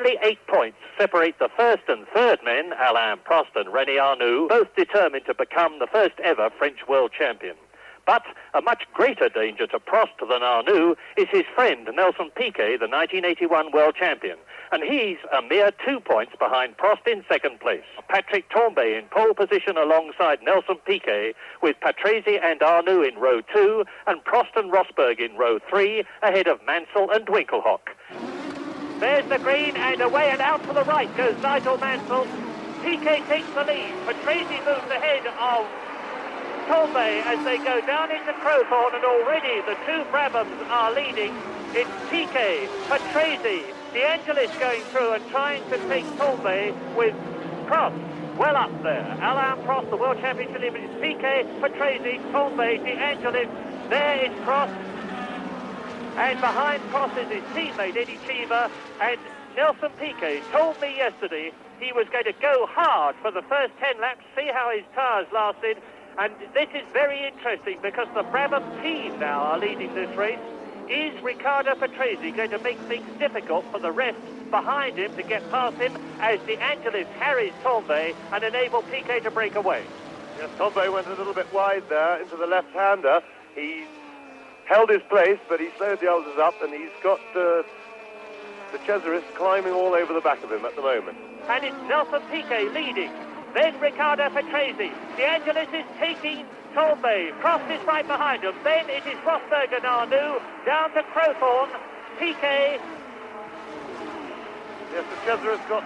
Only 8 points separate the first and third men, Alain Prost and René Arnoux, both determined to become the first ever French world champion. But a much greater danger to Prost than Arnoux is his friend Nelson Piquet, the 1981 world champion. And he's a mere 2 points behind Prost in second place. Patrick Tambay in pole position alongside Nelson Piquet, with Patrese and Arnoux in row 2 and Prost and Rosberg in row 3, ahead of Mansell and Winkelhock. There's the green, and away and out to the right goes Nigel Mansell. Piquet takes the lead. Patrese moves ahead of Tambay as they go down into Crowthorne, and already the two Brabhams are leading. It's Piquet, Patrese, De Angelis going through and trying to take Tambay with Prost well up there. Alain Prost, the world championship leader, is Piquet, Patrese, Tambay, De Angelis. There is Prost. And behind Prost is his teammate Eddie Cheever, and Nelson Piquet told me yesterday he was going to go hard for the first 10 laps, see how his tyres lasted. And this is very interesting because the Brabham team now are leading this race. Is Riccardo Patrese going to make things difficult for the rest behind him to get past him as De Angelis harries Tambay and enable Piquet to break away? Yes, Tambay went a little bit wide there into the left-hander. He held his place, but he slowed the others up, and he's got de Cesaris climbing all over the back of him at the moment. And it's Nelson Piquet leading. Then Riccardo Patrese. De Angelis is taking Tambay. Prost is right behind him. Then it is Rosberg and Arnoux down to Crowthorne. Piquet. Yes, de Cesaris got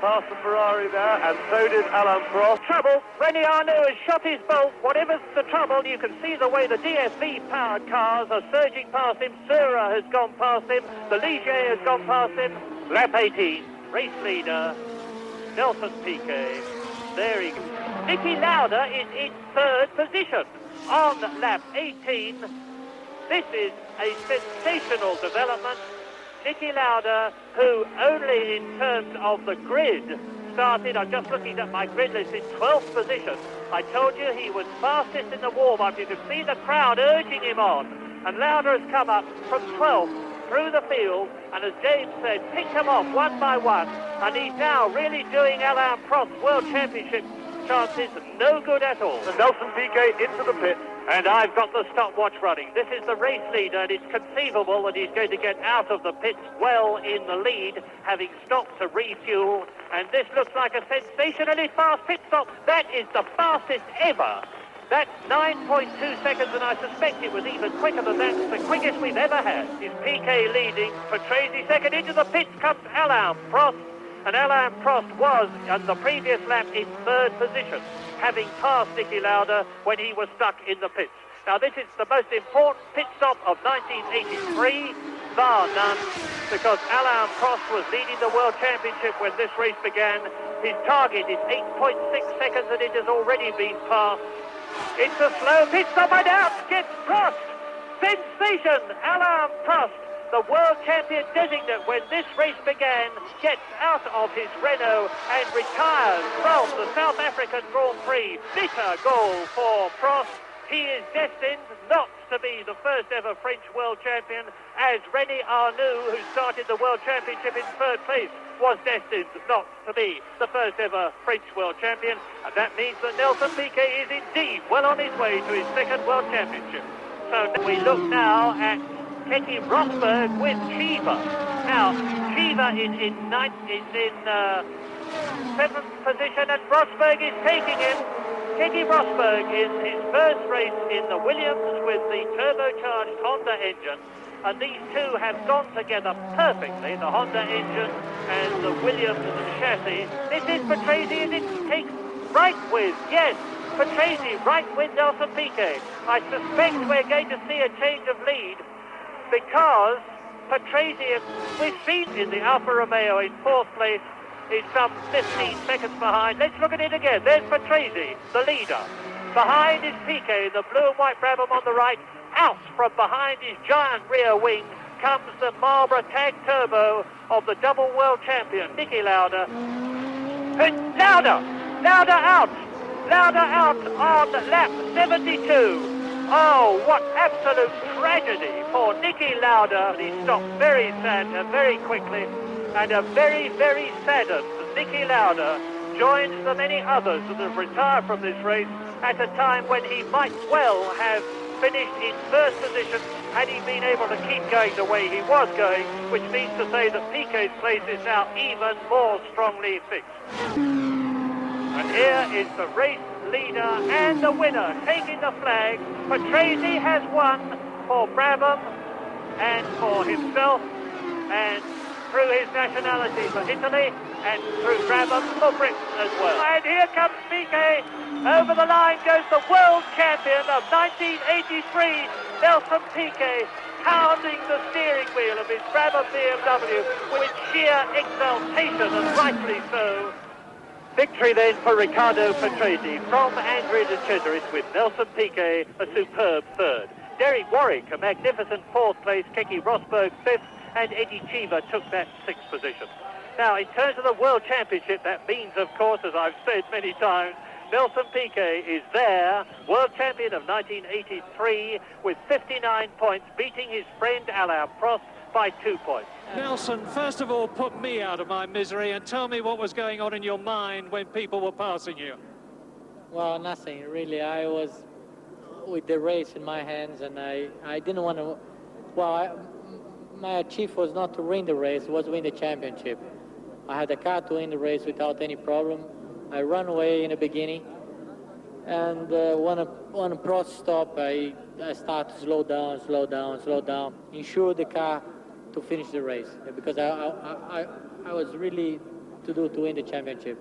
past the Ferrari there, and so did Alain Prost. Trouble. René Arnoux has shot his bolt. Whatever's the trouble, you can see the way the DFV-powered cars are surging past him. Sura has gone past him. The Ligier has gone past him. Lap 18. Race leader Nelson Piquet. There he goes. Niki Lauda is in third position on lap 18. This is a sensational development. Niki Lauda, who only in terms of the grid started, I'm just looking at my grid list, in 12th position. I told you he was fastest in the warm-up. You can see the crowd urging him on. And Lauda has come up from 12th through the field, and as James said, picked them off one by one, and he's now really doing Alain Prost's World Championship chances no good at all. And Nelson Piquet into the pit. And I've got the stopwatch running. This is the race leader, and it's conceivable that he's going to get out of the pits well in the lead, having stopped to refuel, and this looks like a sensationally fast pit stop. That is the fastest ever. That's 9.2 seconds, and I suspect it was even quicker than that. It's the quickest we've ever had. Is Piquet leading? Patrese second. Into the pits comes Alain Prost, and Alain Prost was, on the previous lap, in third position, having passed Niki Lauda when he was stuck in the pits. Now, this is the most important pit stop of 1983, bar none, because Alain Prost was leading the World Championship when this race began. His target is 8.6 seconds, and it has already been passed. It's a slow pit stop, and out gets Prost. Sensation! Alain Prost, the world champion designate when this race began, gets out of his Renault and retires from the South African Grand Prix. Bitter goal for Prost. He is destined not to be the first ever French world champion, as René Arnoux, who started the World Championship in third place, was destined not to be the first ever French world champion. And that means that Nelson Piquet is indeed well on his way to his second world championship. So we look now at Keke Rosberg with Cheever. Now, Cheever is in 7th position, and Rosberg is taking him. Keke Rosberg is his first race in the Williams with the turbocharged Honda engine, and these two have gone together perfectly, the Honda engine and the Williams chassis. This is Patrese, and it takes right with, yes, Patrese right with Nelson Piquet. I suspect we're going to see a change of lead, because Patrese, we've seen in the Alfa Romeo in 4th place, is some 15 seconds behind. Let's look at it again. There's Patrese, the leader. Behind is Piquet, the blue and white Brabham on the right. Out from behind his giant rear wing comes the Marlboro Tag Turbo of the double world champion, Niki Lauda. And Lauda out! Lauda out on lap 72. Oh, what absolute tragedy for Niki Lauda. He stopped very sad and very quickly. And a very, very saddened Niki Lauda joins the many others that have retired from this race at a time when he might well have finished in first position had he been able to keep going the way he was going, which means to say that Piquet's place is now even more strongly fixed. And here is the race leader and the winner taking the flag. Patrese has won for Brabham and for himself and through his nationality for Italy and through Brabham for Britain as well. And here comes Piquet. Over the line goes the world champion of 1983, Nelson Piquet, pounding the steering wheel of his Brabham-BMW with sheer exultation, and rightly so. Victory then for Riccardo Patrese from Andrea de Cesaris, with Nelson Piquet a superb third. Derek Warwick a magnificent fourth place, Keke Rosberg fifth, and Eddie Cheever took that sixth position. Now, in terms of the World Championship, that means, of course, as I've said many times, Nelson Piquet is there, world champion of 1983, with 59 points, beating his friend Alain Prost by 2 points. Nelson, first of all, put me out of my misery and tell me what was going on in your mind when people were passing you. Well, nothing, really. I was with the race in my hands, and I didn't want to... Well, my achieve was not to win the race, it was to win the championship. I had a car to win the race without any problem. I ran away in the beginning, and when a Prost stop, I start to slow down, ensure the car to finish the race, because I was really to win the championship.